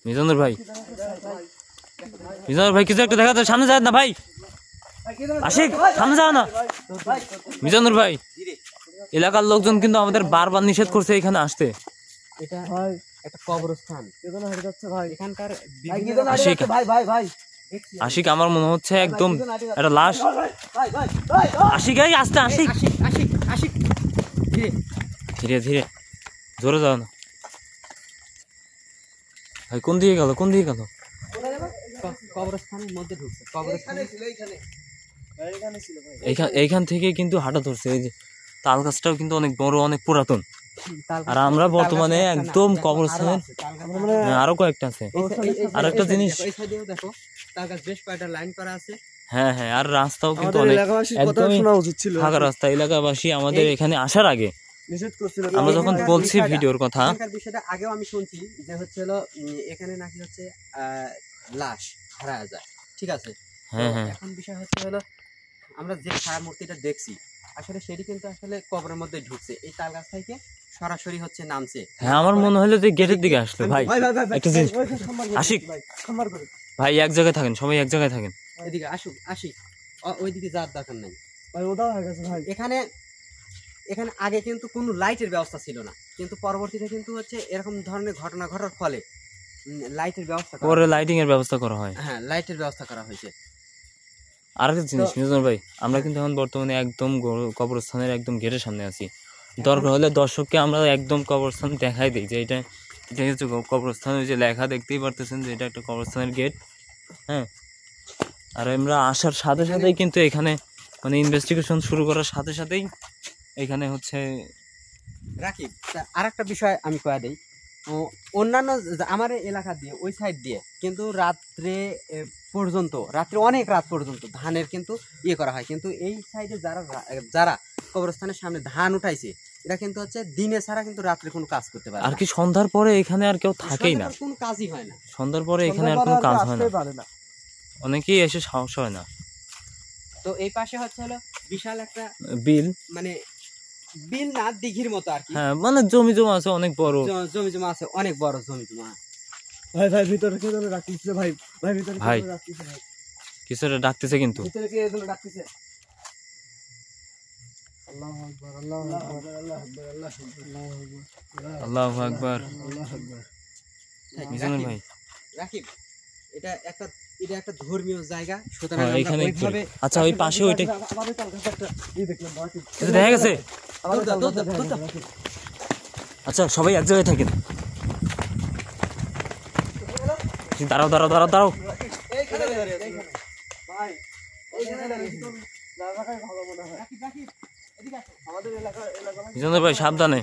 মিজানুর ভাই, মিজানুর ভাই কিছু একটা দেখা যায়, সামনে যায় না ভাই। আশিক সামনে যাও না। মিজানুর ভাই, এলাকার লোকজন কিন্তু আমাদের বারবার নিষেধ করছে এখানে আসতে। এটা একটা কবরস্থান, এখানকার আশিক আমার মনে হচ্ছে একদম একটা লাশ। আশিক এই আস্তে, আশিক ধীরে ধীরে, জোরে যাও না ভাই। কোন দিকে গেল, কোন দিকে গেল? কবরস্থানের মধ্যে ঢুকছে, কবরস্থানে ছিল এইখান থেকে কিন্তু হাঁটা ধরছে। এই যে তাল গাছটাও কিন্তু অনেক বড়, অনেক পুরাতন। আর আমরা বর্তমানে একদম কবরস্থানের আরো কয়েকটা আছে। আর একটা জিনিস দেখো, তাল গাছ বেশ কয়েকটা লাইন করা আছে। হ্যাঁ হ্যাঁ, আর রাস্তাও কিন্তু অনেক একদমই ফাঁকা রাস্তা। এলাকাবাসী আমাদের এখানে আসার আগে আমরা যখন বলছি ভিডিওর কথা, বিষয়টা আগেও আমি শুনছি যে হচ্ছে হলো এখানে নাকি হচ্ছে লাশ হারায় যায়, ঠিক আছে। হ্যাঁ হ্যাঁ, এখন বিষয় হচ্ছে হলো আমরা যে ছায়া মূর্তিটা দেখছি আসলে সেটি কিন্তু আসলে কবরের মধ্যে ঢুকছে, এই তাল গাছ থেকে সরাসরি হচ্ছে নামছে। হ্যাঁ আমার মনে হলো যে গেটের দিকে আসলো। ভাই একটা জিনিস, আশিক ভাই এক জায়গায় থাকেন, সবাই এক জায়গায় থাকেন। এদিকে আসুক, আশিক ওইদিকে যাওয়ার দরকার নাই ভাই। এখানে আগে কিন্তু কোনো লাইটের ব্যবস্থা ছিল না, কিন্তু পরবর্তীতে কিন্তু হচ্ছে এরকম ধরনের ঘটনা ঘটার ফলে লাইটের ব্যবস্থা, পরে লাইটিং এর ব্যবস্থা করা হয়। হ্যাঁ, লাইটের ব্যবস্থা করা হয়েছে। আরেকটা জিনিস মিজানুর ভাই, আমরা কিন্তু এখন বর্তমানে একদম কবরস্থানের একদম গেটের সামনে আছি। দরকার হলে দর্শককে আমরা একদম কবরস্থান দেখাই দিই যে এটা হচ্ছে কবরস্থানের যে লেখা দেখতেই পারতেছেন যে এটা একটা কবরস্থানের গেট। হ্যাঁ, আর আমরা আসার সাথে সাথেই কিন্তু এখানে মানে ইনভেস্টিগেশন শুরু করার সাথে সাথেই এখানে হচ্ছে রাকিব, আর একটা বিষয় আমি কয়া দিই, অন্যান্য আমার এলাকা দিয়ে ওই সাইড দিয়ে কিন্তু রাত্রে পর্যন্ত, রাত্রে অনেক রাত পর্যন্ত ধানের কিন্তু ইয়ে করা হয়, কিন্তু এই সাইডে যারা কবরস্থানের সামনে ধান উঠাইছে এরা কিন্তু হচ্ছে দিনে ছাড়া কিন্তু রাত্রে কোনো কাজ করতে পারে আর কি। সন্ধ্যার পরে এখানে আর কেউ থাকেই না, কোনো কাজই হয় না। সন্ধ্যার পরে এখানে আর কোনো কাজ হয় না, অনেকেই এসে সাহস হয় না। তো এই পাশে হচ্ছে হলো বিশাল একটা বিল, মানে বিল না, দিঘির মতো আর কি। হ্যাঁ, মানে জমি জমা আছে অনেক বড়, জমি জমা আছে অনেক বড় জমি জমা। ভাই ভিতরে কে যেন ডাকতেছে, ভাই ভিতরে কে যেন ডাকতেছে, ভাই কিছু একটা ডাকতেছে, কিন্তু ভিতরে কে যেন ডাকতেছে। আল্লাহু আকবার, আল্লাহু আকবার, আল্লাহু আকবার, আল্লাহু আকবার। মিজানুর ভাই, রাকিব, এটা একটা ধর্মীয় জায়গা, সুতরাং এখানে ওইভাবে। আচ্ছা, ওই পাশে ওইটা আমাদের কালকে একটা এই দেখলাম রাকিব, কিছু দেখা গেছে। আমাদের আচ্ছা সবাই এক জায়গায় থাকেন। দাঁড়াও দাঁড়াও দাঁড়াও দাঁড়াও, এইখানে ভাই এইখানে দাঁড়িয়ে জায়গাটাই ভালো মনে হয়। রাকিব, এদিকে আসো। আমাদের এলাকা মিজানুর ভাই সাবধানে।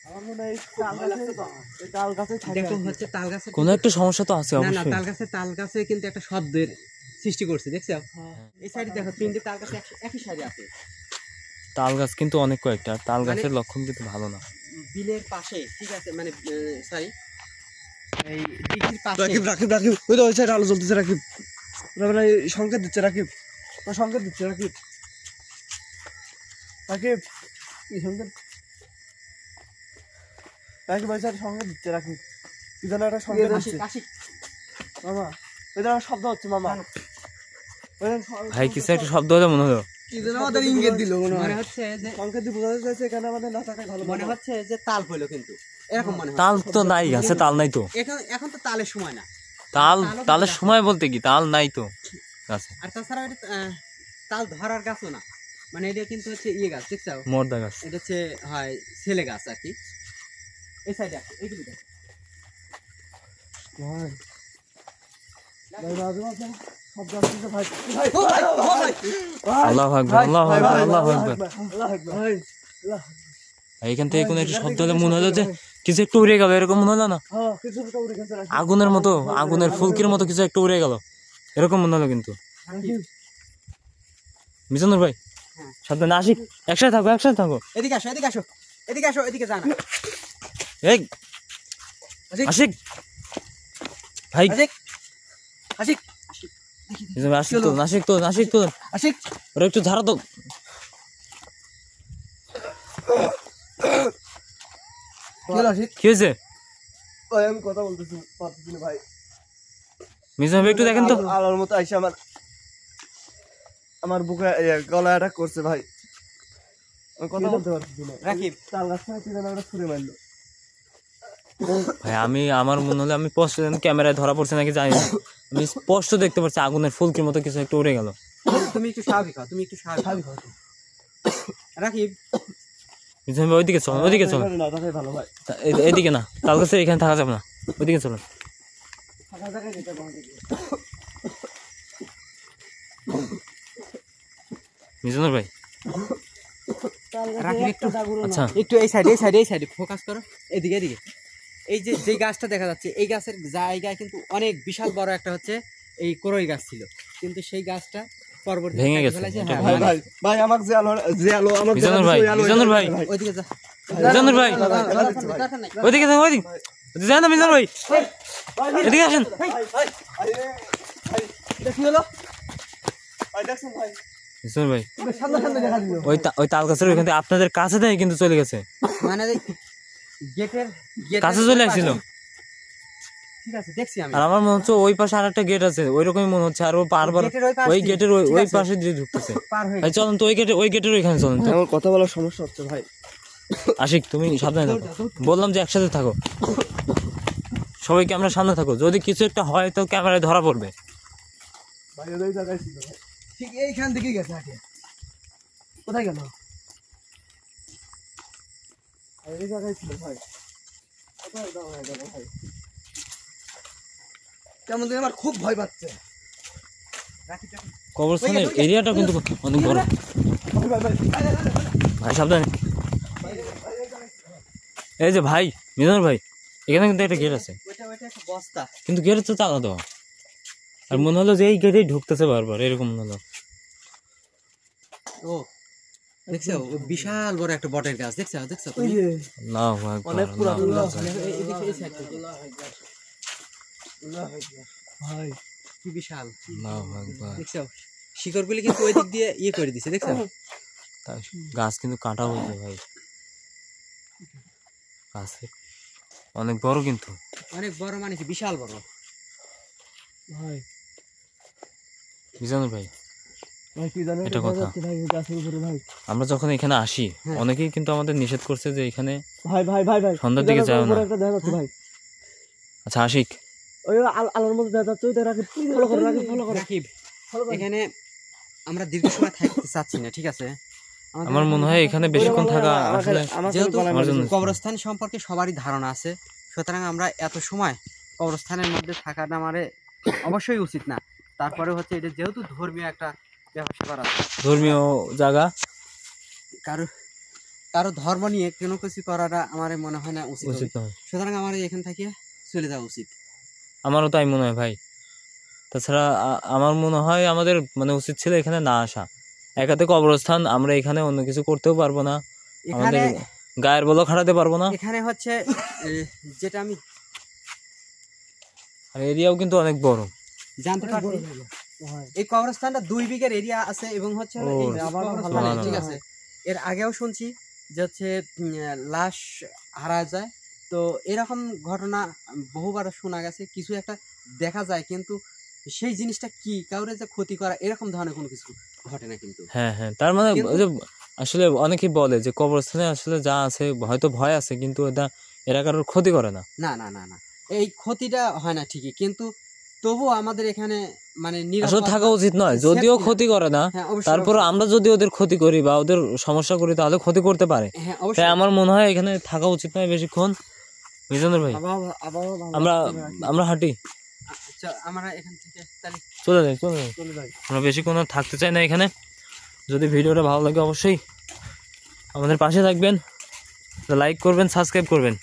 আমার মনে হয় এই তাল গাছে দেখো হচ্ছে তাল গাছে কোনো একটা সমস্যা তো আছে না, অবশ্যই। তাল গাছে কিন্তু একটা শব্দের সৃষ্টি করছে, দেখছো? এই সাইডে দেখো, তিনটে তাল গাছ একই সাইডে আছে। তাল গাছ কিন্তু অনেক কয়েকটা, তাল গাছের লক্ষণ কিন্তু ভালো না। বিলের পাশে, ঠিক আছে, মানে সরি, এই দিঘির পাশে। রাকিব ওই তো ওই সাইডে আলো জ্বলতেছে। রাকিব সংকেত দিচ্ছে, রাকিব সংকেত দিচ্ছে, রাকিব কি সংকেত? রাকিব ওই সাইডে সংকেত দিচ্ছে, রাকিব কি যেন একটা সংকেত দিচ্ছে মামা। ওই যেন শব্দ হচ্ছে মামা, ভাই কিছু একটা শব্দ হলে মনে হলো কি যেন আমাদের ইঙ্গিত দিল, মনে হচ্ছে যে সংকেত দিয়ে বোঝাতে চাইছে এখানে আমাদের না থাকাই ভালো। মনে হচ্ছে যে তাল হইলো, কিন্তু এরকম মনে হয়। তাল তো নাই গাছে, তাল নাই তো এখন তো তালের সময় না। তালের সময় বলতে কি তাল নাই তো গাছে। আর তাছাড়া এটা তাল ধরার গাছও না, মানে এটা কিন্তু হচ্ছে ইয়ে গাছ, দেখছো? মর্দা গাছ। এটা হচ্ছে হয় ছেলে গাছ আর কি। এই সাইডে আছে, এইগুলো দেখো। আল্লাহু আকবার, আল্লাহু আকবার, আল্লাহু আকবার। এইখান থেকে কোনো একটা শব্দ হলে মনে হলো যে কিছু একটু উড়ে গেল, এরকম মনে হলো না? আগুনের মতো, আগুনের ফুলকির মতো কিছু একটু উড়ে গেল, এরকম মনে হলো কিন্তু। মিজানুর ভাই সাবধানে। আশিক একসাথে থাকো, একসাথে থাকো। এদিকে আসো, এদিকে আসো, এদিকে আসো, এদিকে যা না। এই আশিক ভাই, আশিক আশিক তো, আশিক তো, আশিক তো, আশিক ওরা একটু ঝাড়া তো। কি হয়েছে ভাই আমি কথা বলতেছি পারতেছি না ভাই। মিজান ভাই একটু দেখেন তো। আলোর মতো আইসা আমার বুকে গলা অ্যাটাক করছে ভাই, আমি কথা বলতে পারতেছি না। রাকিব তাল গাছ থেকে কি যেন একটা ছুঁড়ে মারলো। ভাই আমার মনে হলো আমি স্পষ্ট ক্যামেরায় ধরা পড়ছে নাকি জানি না, আমি স্পষ্ট দেখতে পাচ্ছি আগুনের ফুলকির মতো কিছু একটা উড়ে গেল। তুমি একটু স্বাভাবিক হও, তুমি একটু স্বাভাবিক হও। রাকিব মিজান ভাই ওইদিকে চলো, ওইদিকে চলো, না তাই ভালো ভাই। এদিকে না, তাল গাছে এখানে থাকা যাবে না, ওইদিকে চলো। ফাঁকা জায়গায় যেতে হবে। মিজানুর ভাই রাকিব একটু আচ্ছা একটু এই সাইডে ফোকাস করো, এদিকে এদিকে। এই যে যে গাছটা দেখা যাচ্ছে, এই গাছের জায়গায় কিন্তু অনেক বিশাল বড় একটা হচ্ছে এই করই গাছ ছিল, কিন্তু সেই গাছটা পরবর্তী ভেঙে গেছে। হ্যাঁ ভাই ভাই ভাই আমাকে যে আলো আমাকে মিজানুর ভাই, মিজানুর ভাই, ওইদিকে যা, মিজানুর ভাই দরকার নাই। ওইদিকে যান, ওইদিকে যান না মিজানুর ভাই, এদিকে আসেন। এটা কি হলো ভাই? দেখছেন ভাই মিজানুর ভাই সামনে সামনে দেখা দিল। ওই তাল গাছের ওইখান থেকে আপনাদের কাছে থেকে কিন্তু চলে গেছে, মানে গেটের কাছে চলে আসছিল। ঠিক আছে দেখছি আমি। আর আমার মনে হচ্ছে ওই পাশে আর একটা গেট আছে, ওই রকমই মনে হচ্ছে, আর ও বারবার গেটের ওই পাশ ওই দিয়ে। গেটের ঠিক ওই আছে। পাশে দিয়ে ঢুকতেছে। পার হয়ে ভাই চলেন তো ওই গেটের ওইখানে চলেন তো। আমার কথা বলার সমস্যা হচ্ছে ভাই। আশিক তুমি সাবধানে থাকো, বললাম যে একসাথে থাকো, সবাই ক্যামেরার সামনে থাকো, যদি কিছু একটা হয় তো ক্যামেরায় ধরা পড়বে। ভাই ওই জায়গায় ছিল ভাই, ঠিক এইখান থেকেই গেছে আগে। কোথায় গেল? এই জায়গায় ছিল ভাই। কোথায় দাঁড়ায় গেল ভাই? কেমন জানি আমার খুব ভয় পাচ্ছে। কবরস্থানের এরিয়াটা কিন্তু অনেক বড়। ভাই ভাই ভাই ভাই সাবধানে, এই যে ভাই মিজানুর ভাই, এখানে কিন্তু একটা গেট আছে, ওইটা একটা বস্তা। কিন্তু গেট তো তালা দেওয়া, আর মনে হলো যে এই গেটেই ঢুকতেছে বারবার, এরকম মনে হলো। ও দেখছো, ও বিশাল বড় একটা বটের গাছ, দেখছো দেখছো ওই তুমি? যে আল্লাহু আকবার, অনেক পুরাতন আল্লাহু গাছ। আকবার। এদিকে এই সাইড থেকে ভাই কি বিশাল, আল্লাহু আকবার। দেখছো শিকড়গুলি কিন্তু ওই দিক দিয়ে ইয়ে করে দিছে, দেখছো? তাই গাছ কিন্তু কাটা হয়েছে ভাই, গাছ অনেক বড় কিন্তু। অনেক বড় মানে কি বিশাল বড়। ভাই মিজানুর ভাই ভাই কি জানেন এটা কথা। ভাই এই গাছের উপরে ভাই। আমরা যখন এখানে আসি হ্যাঁ। অনেকেই কিন্তু আমাদের নিষেধ করছে যে এখানে ভাই ভাই ভাই ভাই সন্ধ্যার দিকে যাও না। একটা দেখা যাচ্ছে ভাই। আচ্ছা আশিক, ওই আলোর মধ্যে দেখা যাচ্ছে, ওইটা রাখি ফলো করো, রাখি ফলো করো। রাকিব এখানে আমরা দীর্ঘ সময় থাকতে চাচ্ছি না, ঠিক আছে? আমার মনে হয় এখানে বেশিক্ষণ থাকা আসলে যেহেতু আমার জন্য কবরস্থান সম্পর্কে সবারই ধারণা আছে, সুতরাং আমরা এত সময় কবরস্থানের মধ্যে থাকাটা আমাদের অবশ্যই উচিত না। তারপরে হচ্ছে এটা যেহেতু ধর্মীয় একটা ব্যবসা করা, ধর্মীয় জায়গা, কারো কারো ধর্ম নিয়ে কোনো কিছু করাটা আমার মনে হয় না উচিত উচিত হবে। নয়। সুতরাং আমার এখান থেকে চলে যাওয়া উচিত। আমারও তাই মনে হয় ভাই। তাছাড়া আমার মনে হয় আমাদের মানে উচিত ছিল এখানে না আসা। একাতে কবরস্থান, আমরা এখানে অন্য কিছু করতেও পারবো না, এখানে আমাদের গায়ের বলও খাটাতে পারবো না, এখানে হচ্ছে যেটা আমি আর এরিয়াও কিন্তু অনেক বড়। জানতে পারছি, এই কবরস্থানটা 2 বিঘার এরিয়া আছে এবং হচ্ছে হলো এই কবরস্থানে, ঠিক আছে? এর আগেও শুনছি যে হচ্ছে লাশ হারা যায়, তো এরকম ঘটনা বহুবার শোনা গেছে, কিছু একটা দেখা যায়, কিন্তু সেই জিনিসটা কি কাউরে যে ক্ষতি করা এরকম ধরনের কোনো কিছু ঘটে না কিন্তু। হ্যাঁ হ্যাঁ, তার মানে কিন্তু- ওই যে আসলে অনেকেই বলে যে কবরস্থানে আসলে যা আছে হয়তো ভয় আছে, কিন্তু এরা কারোর ক্ষতি করে না। না না না না, এই ক্ষতিটা হয় না ঠিকই, কিন্তু তবু আমাদের এখানে মানে আসলে নিরাপত্তা থাকা উচিত নয়, যদিও safety- ক্ষতি করে না, হ্যাঁ, অবশ্যই, তারপর অবশ্যই। আমরা যদি ওদের ক্ষতি করি বা ওদের সমস্যা করি তাহলে ক্ষতি করতে পারে। হ্যাঁ তাই অবশ্যই। আমার মনে হয় এখানে থাকা উচিত নয় বেশিক্ষণ। মিজানুর ভাই আমরা আমরা হাঁটি, আচ্ছা আমরা এখান থেকে তাহলে চলে যাই চলে যাই। আমরা বেশিক্ষণ আর থাকতে চাই না এখানে। যদি ভিডিওটা ভালো লাগে অবশ্যই আমাদের পাশে থাকবেন, লাইক করবেন, সাবস্ক্রাইব করবেন।